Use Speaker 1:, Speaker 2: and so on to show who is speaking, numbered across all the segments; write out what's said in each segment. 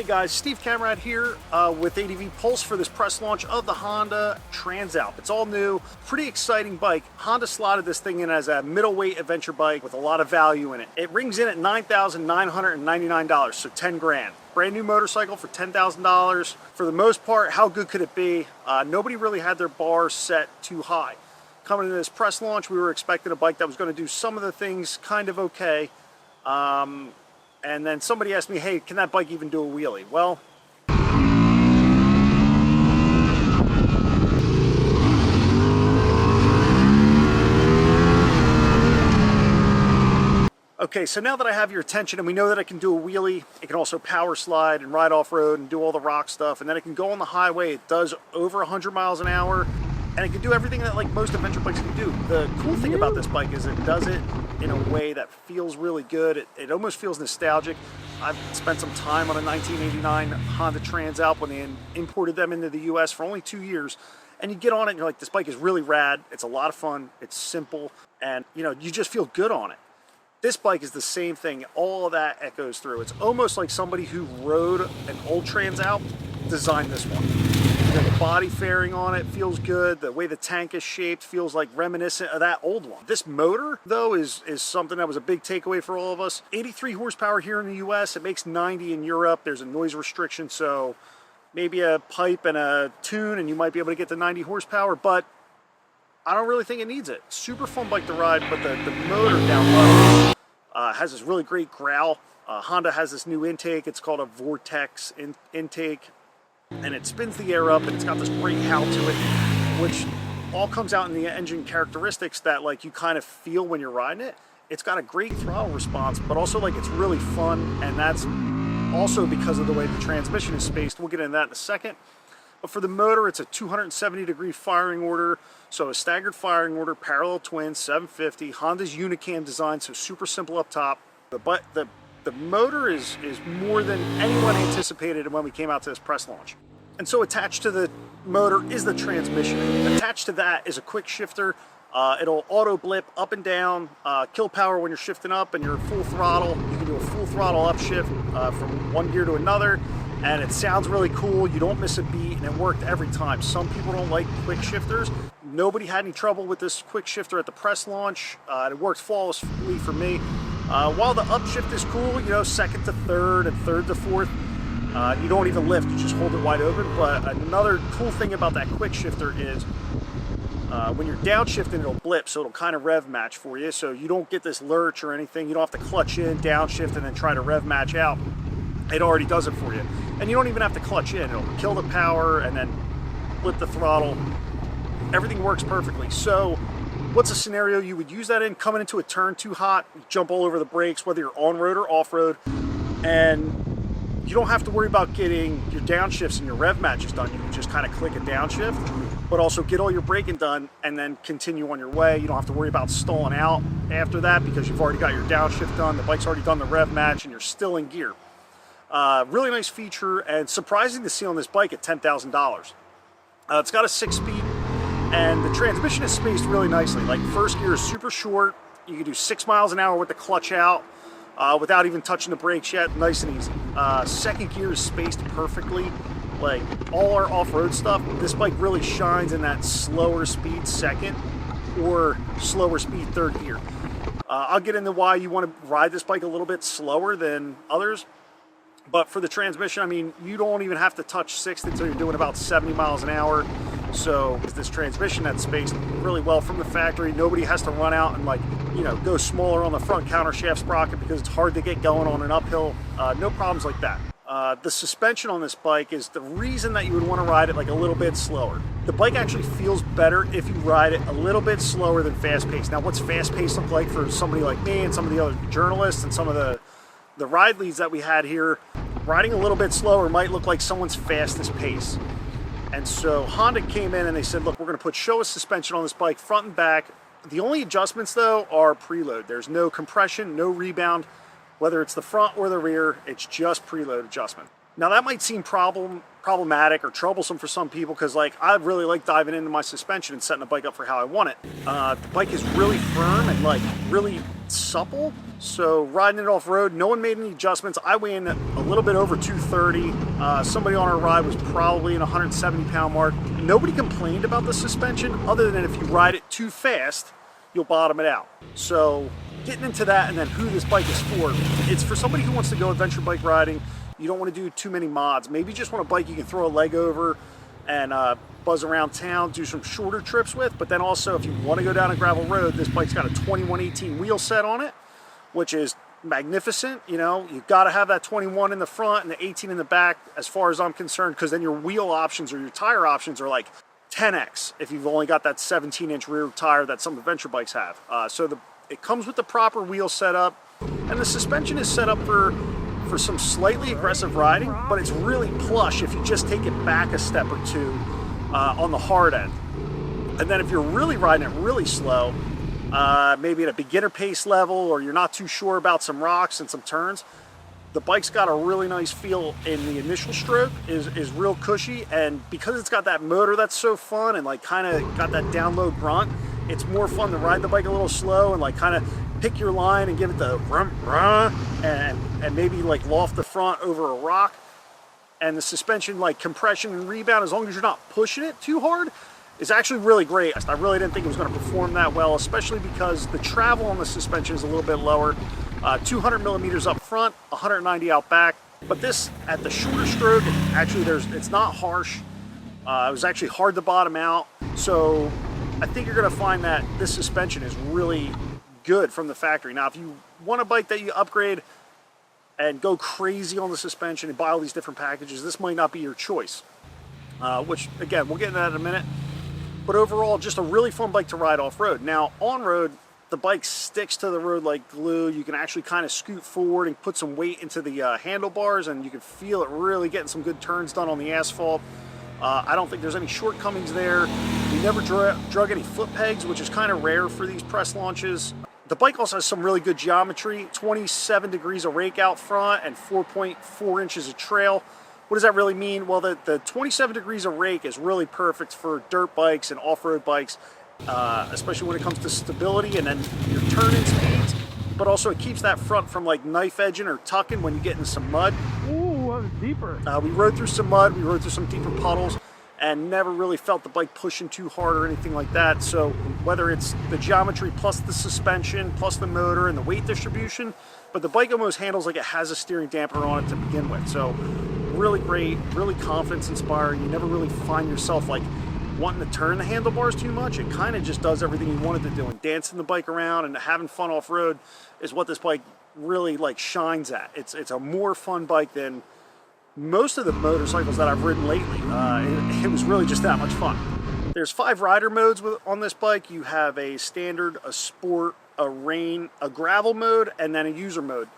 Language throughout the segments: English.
Speaker 1: Hey guys, Steve Camerad here with ADV Pulse for this press launch of the Honda Transalp. It's all new, pretty exciting bike. Honda slotted this thing in as a middleweight adventure bike with a lot of value in it. It rings in at $9,999, so 10 grand. Brand new motorcycle for $10,000. For the most part, how good could it be? Nobody really had their bar set too high. Coming into this press launch, we were expecting a bike that was going to do some of the things kind of okay. And then somebody asked me, hey, can that bike even do a wheelie? Well, okay, so now that I have your attention and we know that it can do a wheelie, it can also power slide and ride off-road and do all the rock stuff, and then it can go on the highway. It does over 100 miles an hour, and it can do everything that like most adventure bikes can do. The cool thing about this bike is it does it in a way that feels really good. It almost feels nostalgic. I've spent some time on a 1989 Honda Transalp when they imported them into the US for only 2 years. And you get on it and you're like, this bike is really rad. It's a lot of fun. It's simple. And you know, you just feel good on it. This bike is the same thing. All of that echoes through. It's almost like somebody who rode an old Transalp designed this one. You know, the body fairing on it feels good. The way the tank is shaped feels like reminiscent of that old one. This motor, though, is something that was a big takeaway for all of us. 83 horsepower here in the US. It makes 90 in Europe. There's a noise restriction, so maybe a pipe and a tune and you might be able to get to 90 horsepower, but I don't really think it needs it. Super fun bike to ride, but the motor down low has this really great growl. Honda has this new intake. It's called a Vortex intake. And it spins the air up and it's got this great howl to it, which all comes out in the engine characteristics that like you kind of feel when you're riding it. It's got a great throttle response, but also like it's really fun, and that's also because of the way the transmission is spaced. We'll get into that in a second. But for the motor, it's a 270-degree firing order, so a staggered firing order, parallel twin, 750, Honda's Unicam design, so super simple up top. The motor is more than anyone anticipated when we came out to this press launch. And so attached to the motor is the transmission. Attached to that is a quick shifter. It'll auto blip up and down, kill power when you're shifting up and you're full throttle. You can do a full throttle upshift from one gear to another, and it sounds really cool. You don't miss a beat, and it worked every time. Some people don't like quick shifters. Nobody had any trouble with this quick shifter at the press launch. It worked flawlessly for me. While the upshift is cool, you know, second to third and third to fourth, you don't even lift, you just hold it wide open. But another cool thing about that quick shifter is when you're downshifting, it'll blip, so it'll kind of rev match for you, so you don't get this lurch or anything. You don't have to clutch in, downshift, and then try to rev match out. It already does it for you. And you don't even have to clutch in. It'll kill the power and then blip the throttle. Everything works perfectly. So what's a scenario you would use that in? Coming into a turn too hot, you jump all over the brakes, whether you're on-road or off-road, and you don't have to worry about getting your downshifts and your rev matches done. You can just kind of click a downshift, but also get all your braking done and then continue on your way. You don't have to worry about stalling out after that because you've already got your downshift done, the bike's already done the rev match, and you're still in gear. Really nice feature, and surprising to see on this bike at $10,000. It's got a 6-speed. And the transmission is spaced really nicely. Like, first gear is super short. You can do 6 miles an hour with the clutch out without even touching the brakes yet. Nice and easy. Second gear is spaced perfectly. Like, all our off-road stuff, this bike really shines in that slower speed second or slower speed third gear. I'll get into why you want to ride this bike a little bit slower than others. But for the transmission, I mean, you don't even have to touch sixth until you're doing about 70 miles an hour. So this transmission that's spaced really well from the factory. Nobody has to run out and, like, you know, go smaller on the front countershaft sprocket because it's hard to get going on an uphill. No problems like that. The suspension on this bike is the reason that you would want to ride it like a little bit slower. The bike actually feels better if you ride it a little bit slower than fast-paced. Now, what's fast-paced look like for somebody like me and some of the other journalists and some of the ride leads that we had here? Riding a little bit slower might look like someone's fastest pace. And so Honda came in and they said, look, we're going to put Showa suspension on this bike front and back. The only adjustments, though, are preload. There's no compression, no rebound. Whether it's the front or the rear, it's just preload adjustment. Now that might seem problematic or troublesome for some people, because like I really like diving into my suspension and setting the bike up for how I want it. The bike is really firm and like really supple, so riding it off road, no one made any adjustments. I weigh in a little bit over 230. Somebody on our ride was probably in 170-pound mark. Nobody complained about the suspension, other than if you ride it too fast, you'll bottom it out. So getting into that, and then who this bike is for, it's for somebody who wants to go adventure bike riding. You don't want to do too many mods. Maybe you just want a bike you can throw a leg over and buzz around town, do some shorter trips with. But then also, if you want to go down a gravel road, this bike's got a 2118 wheel set on it, which is magnificent. You know, you've got to have that 21 in the front and the 18 in the back, as far as I'm concerned, because then your wheel options or your tire options are like 10x if you've only got that 17-inch rear tire that some adventure bikes have. It comes with the proper wheel setup, and the suspension is set up for some slightly aggressive riding, but it's really plush if you just take it back a step or two on the hard end. And then if you're really riding it really slow, maybe at a beginner pace level, or you're not too sure about some rocks and some turns, the bike's got a really nice feel in the initial stroke, is real cushy, and because it's got that motor that's so fun and like kind of got that down low grunt, it's more fun to ride the bike a little slow and like kind of pick your line and give it the rum, rum, and maybe like loft the front over a rock. And the suspension, like compression and rebound, as long as you're not pushing it too hard, is actually really great. I really didn't think it was going to perform that well, especially because the travel on the suspension is a little bit lower. 200 millimeters up front, 190 out back. But this, at the shorter stroke, actually it's not harsh. It was actually hard to bottom out. So I think you're going to find that this suspension is really good from the factory. Now, if you want a bike that you upgrade and go crazy on the suspension and buy all these different packages, this might not be your choice. Which, again, we'll get into that in a minute. But overall, just a really fun bike to ride off-road. Now, on-road, the bike sticks to the road like glue. You can actually kind of scoot forward and put some weight into the handlebars, and you can feel it really getting some good turns done on the asphalt. I don't think there's any shortcomings there. We never drug any foot pegs, which is kind of rare for these press launches. The bike also has some really good geometry, 27 degrees of rake out front and 4.4 inches of trail. What does that really mean? Well, the 27 degrees of rake is really perfect for dirt bikes and off-road bikes, especially when it comes to stability and then your turning speeds. But also it keeps that front from like knife edging or tucking when you get in some mud.
Speaker 2: Ooh, that was deeper.
Speaker 1: We rode through some mud, we rode through some deeper puddles, and never really felt the bike pushing too hard or anything like that. So whether it's the geometry plus the suspension plus the motor and the weight distribution, but the bike almost handles like it has a steering dampener on it to begin with. So really great, really confidence inspiring. You never really find yourself like wanting to turn the handlebars too much. It kind of just does everything you want it to do, and dancing the bike around and having fun off-road is what this bike really like shines at. It's a more fun bike than most of the motorcycles that I've ridden lately. It was really just that much fun. There's 5 rider modes on this bike. You have a standard, a sport, a rain, a gravel mode, and then a user mode.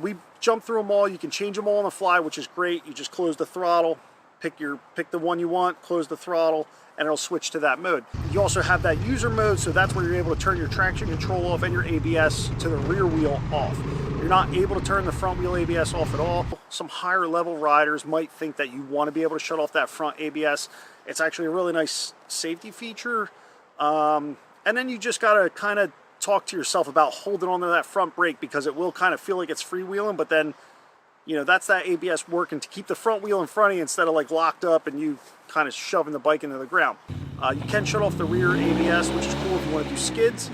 Speaker 1: We jumped through them all. You can change them all on the fly, which is great. You just close the throttle, pick the one you want, close the throttle, and it'll switch to that mode. You also have that user mode, so that's where you're able to turn your traction control off and your ABS to the rear wheel off. You're not able to turn the front wheel ABS off at all. Some higher level riders might think that you want to be able to shut off that front ABS. It's actually a really nice safety feature. And then you just got to kind of talk to yourself about holding onto that front brake, because it will kind of feel like it's freewheeling, but then, you know, that's that ABS working to keep the front wheel in front of you instead of like locked up and you kind of shoving the bike into the ground. You can shut off the rear ABS, which is cool if you want to do skids.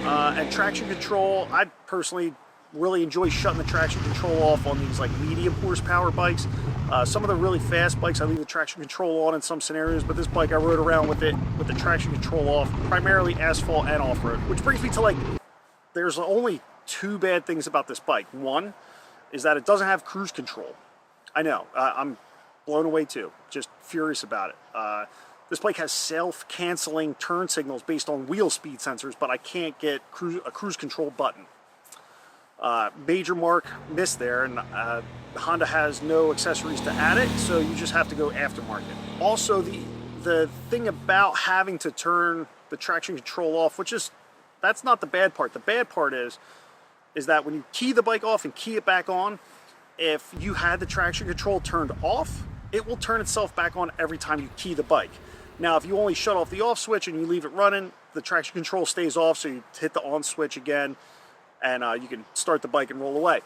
Speaker 1: And traction control, I personally really enjoy shutting the traction control off on these like medium horsepower bikes. Some of the really fast bikes I leave the traction control on in some scenarios, but this bike I rode around with it with the traction control off, primarily asphalt and off-road. Which brings me to like, there's only 2 bad things about this bike. One is that it doesn't have cruise control. I know, I'm blown away too, just furious about it. This bike has self-canceling turn signals based on wheel speed sensors, but I can't get a cruise control button. Major mark missed there, and Honda has no accessories to add it, so you just have to go aftermarket. Also, the thing about having to turn the traction control off, that's not the bad part. The bad part is that when you key the bike off and key it back on, if you had the traction control turned off, it will turn itself back on every time you key the bike. Now, if you only shut off the off switch and you leave it running, the traction control stays off, so you hit the on switch again, and you can start the bike and roll away.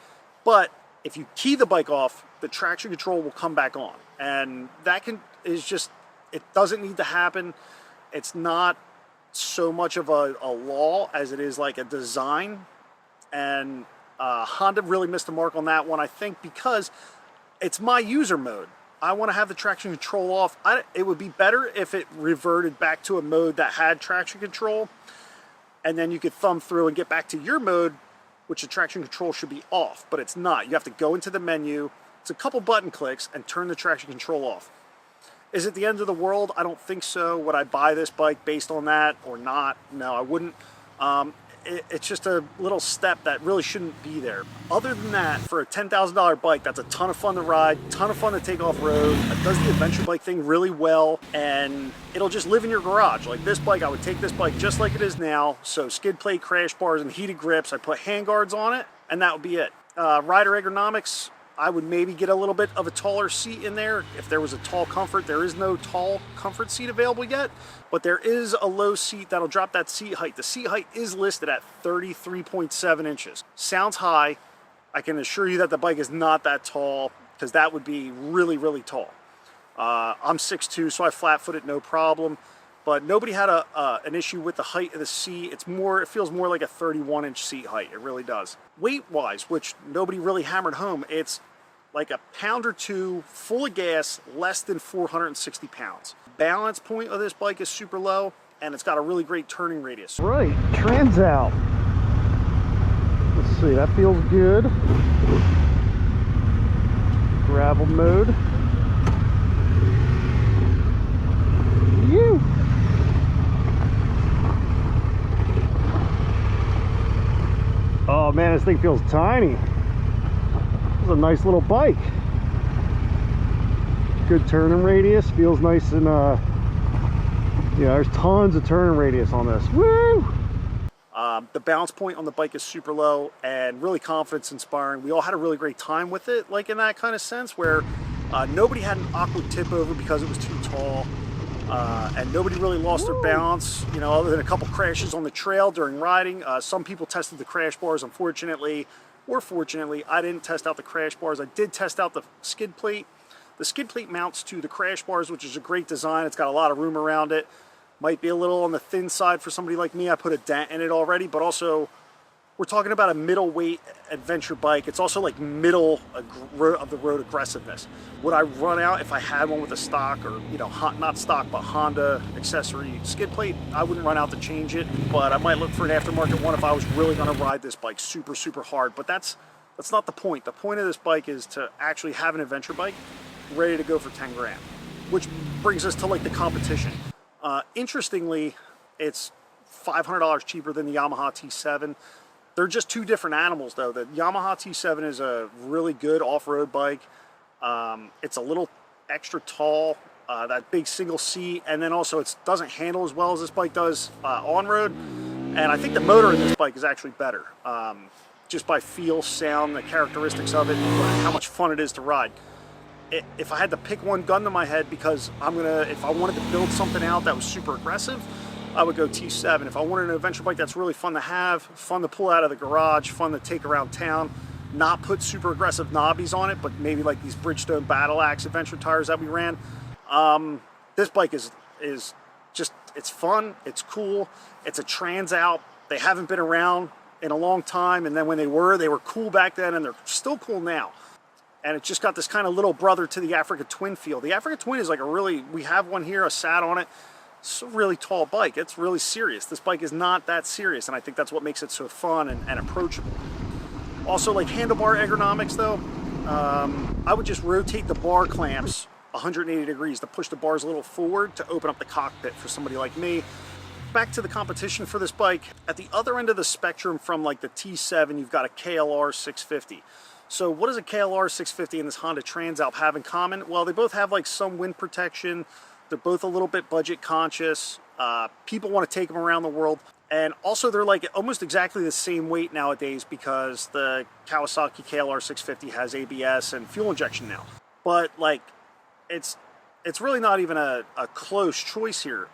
Speaker 1: But if you key the bike off, the traction control will come back on. And that it doesn't need to happen. It's not so much of a law as it is like a design. And Honda really missed the mark on that one, I think, because it's my user mode. I want to have the traction control off. It would be better if it reverted back to a mode that had traction control, and then you could thumb through and get back to your mode, which the traction control should be off, but it's not. You have to go into the menu, it's a couple button clicks, and turn the traction control off. Is it the end of the world? I don't think so. Would I buy this bike based on that or not? No, I wouldn't. It's just a little step that really shouldn't be there. Other than that, for a $10,000 bike, that's a ton of fun to ride, ton of fun to take off-road. It does the adventure bike thing really well, and it'll just live in your garage. Like this bike, I would take this bike just like it is now. So skid plate, crash bars, and heated grips. I put handguards on it, and that would be it. Rider ergonomics, I would maybe get a little bit of a taller seat in there if there was a tall comfort. There is no tall comfort seat available yet, but there is a low seat that'll drop that seat height. The seat height is listed at 33.7 inches. Sounds high. I can assure you that the bike is not that tall, because that would be really, really tall. I'm 6'2", so I flat-foot it no problem, but nobody had an issue with the height of the seat. It feels more like a 31-inch seat height. It really does. Weight-wise, which nobody really hammered home, it's like a pound or two, full of gas, less than 460 pounds. Balance point of this bike is super low, and it's got a really great turning radius.
Speaker 2: Right, Transalp. Let's see, that feels good. Gravel mode. You. Oh man, this thing feels tiny. This is a nice little bike. Good turning radius, feels nice, and yeah, there's tons of turning radius on this. Woo!
Speaker 1: The bounce point on the bike is super low and really confidence inspiring. We all had a really great time with it, like in that kind of sense, where nobody had an awkward tip over because it was too tall. And nobody really lost their balance, you know, other than a couple crashes on the trail during riding. Some people tested the crash bars, unfortunately, or fortunately. I didn't test out the crash bars. I did test out the skid plate. The skid plate mounts to the crash bars, which is a great design. It's got a lot of room around it. Might be a little on the thin side for somebody like me. I put a dent in it already, but also we're talking about a middleweight adventure bike. It's also like middle of the road aggressiveness. Would I run out if I had one with a stock, or, you know, not stock, but Honda accessory skid plate? I wouldn't run out to change it, but I might look for an aftermarket one if I was really gonna ride this bike super, super hard. But that's not the point. The point of this bike is to actually have an adventure bike ready to go for 10 grand, which brings us to like the competition. Interestingly, it's $500 cheaper than the Yamaha T7. They're just two different animals, though. The Yamaha T7 is a really good off-road bike. It's a little extra tall, that big single seat, and then also it doesn't handle as well as this bike does on-road. And I think the motor in this bike is actually better, just by feel, sound, the characteristics of it, how much fun it is to ride. If I had to pick one gun to my head, because if I wanted to build something out that was super aggressive, I would go T7. If I wanted an adventure bike that's really fun to have, fun to pull out of the garage, fun to take around town, not put super aggressive knobbies on it, but maybe like these Bridgestone Battle Axe adventure tires that we ran, this bike is just, it's fun, it's cool, it's a Transalp. They haven't been around in a long time, and then when they were cool back then, and they're still cool now. And it's just got this kind of little brother to the Africa Twin feel. The Africa Twin is like we have one here, a sat on it. It's a really tall bike. It's really serious. This bike is not that serious, and I think that's what makes it so fun and approachable. Also, like handlebar ergonomics, though, I would just rotate the bar clamps 180 degrees to push the bars a little forward to open up the cockpit for somebody like me. Back to the competition for this bike. At the other end of the spectrum from like the T7, you've got a KLR 650. So what does a KLR 650 and this Honda Transalp have in common? Well, they both have like some wind protection. They're both a little bit budget conscious. People want to take them around the world. And also they're like almost exactly the same weight nowadays because the Kawasaki KLR650 has ABS and fuel injection now. But like, it's really not even a close choice here.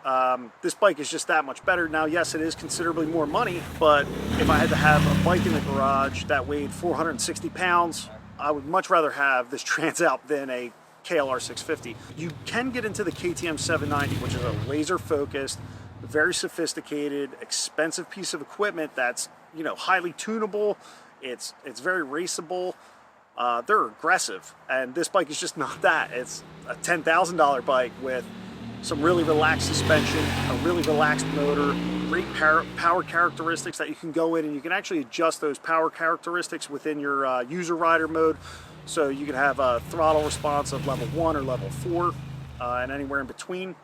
Speaker 1: This bike is just that much better. Now, yes, it is considerably more money, but if I had to have a bike in the garage that weighed 460 pounds, I would much rather have this Transalp than a KLR650. You can get into the KTM 790, which is a laser focused, very sophisticated, expensive piece of equipment that's, you know, highly tunable. It's very raceable. They're aggressive, and this bike is just not that. It's a $10,000 bike with some really relaxed suspension, a really relaxed motor, great power characteristics that you can go in and you can actually adjust those power characteristics within your user rider mode. So you can have a throttle response of level 1 or level 4 and anywhere in between.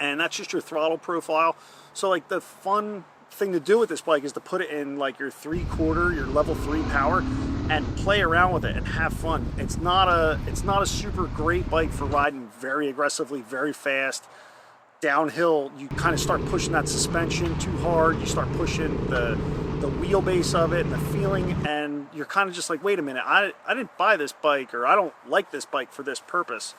Speaker 1: And that's just your throttle profile. So like the fun thing to do with this bike is to put it in like your 3/4, your level 3 power, and play around with it and have fun. It's not a super great bike for riding very aggressively, very fast. Downhill, you kind of start pushing that suspension too hard. You start pushing the wheelbase of it and the feeling, and you're kind of just like, wait a minute, I didn't buy this bike, or I don't like this bike for this purpose.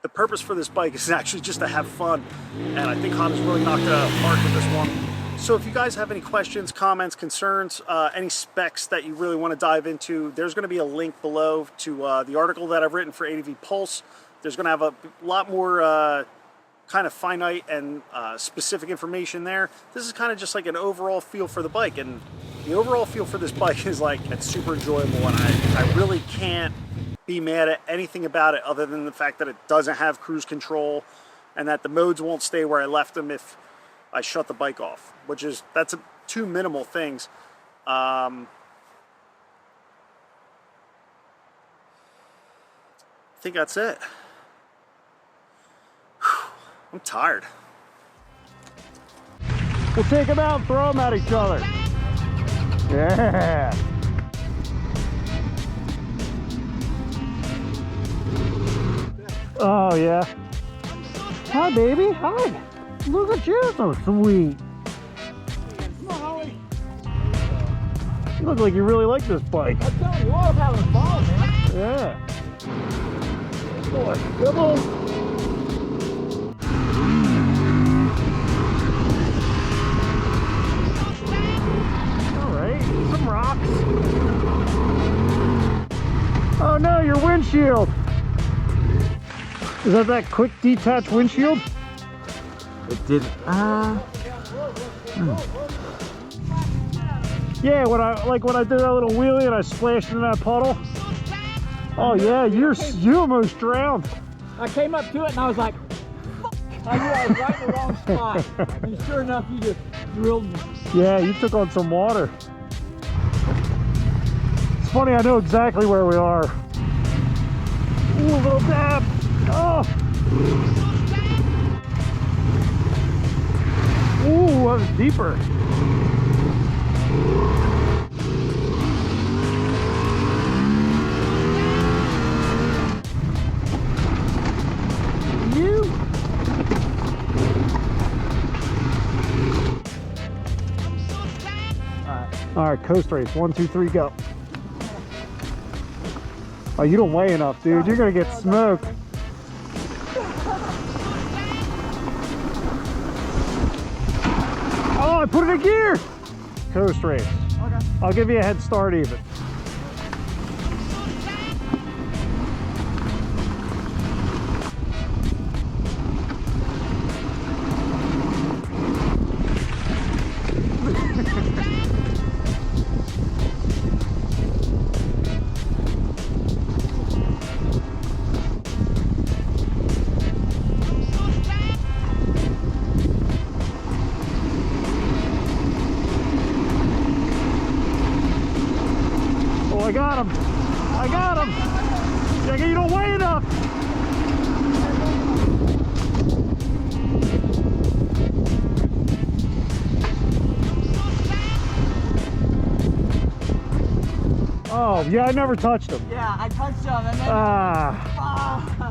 Speaker 1: The purpose for this bike is actually just to have fun, and I think Honda's really knocked it out of the park with this one. So if you guys have any questions, comments, concerns, any specs that you really want to dive into, there's going to be a link below to the article that I've written for ADV Pulse. There's going to have a lot more kind of finite and specific information there. This is kind of just like an overall feel for the bike, and the overall feel for this bike is like, it's super enjoyable, and I really can't be mad at anything about it other than the fact that it doesn't have cruise control and that the modes won't stay where I left them if I shut the bike off, which is, that's two minimal things. I think that's it. Whew, I'm tired.
Speaker 2: We'll take them out and throw them at each other. Yeah. Oh yeah. Hi baby, hi. Look at you, so sweet. You look like you really like this bike.
Speaker 3: I'm telling you, I'm having fun, man.
Speaker 2: Yeah. Boy, come on. All right, some rocks. Oh no, your windshield. Is that quick detach windshield?
Speaker 3: It didn't.
Speaker 2: Yeah, when I did that little wheelie and I splashed into that puddle. Oh yeah, you almost drowned.
Speaker 3: I came up to it and I was like, fuck. I knew I was right in the wrong spot. And sure enough, you just drilled me.
Speaker 2: Yeah, you took on some water. It's funny, I know exactly where we are. Ooh, a little dab. Oh. Ooh, that was deeper. You. All right, coast race. 1, 2, 3, go. Oh, you don't weigh enough, dude. You're gonna get smoked. Oh, I put it in gear. Coast race.
Speaker 3: Okay.
Speaker 2: I'll give you a head start even. I got him. I got him. Yeah, you don't weigh enough. Oh, yeah, I never touched him.
Speaker 3: Yeah, I touched him and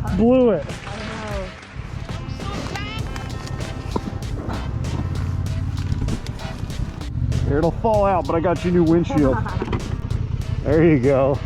Speaker 3: then...
Speaker 2: Blew it.
Speaker 3: I know.
Speaker 2: Here, it'll fall out, but I got you a new windshield. There you go.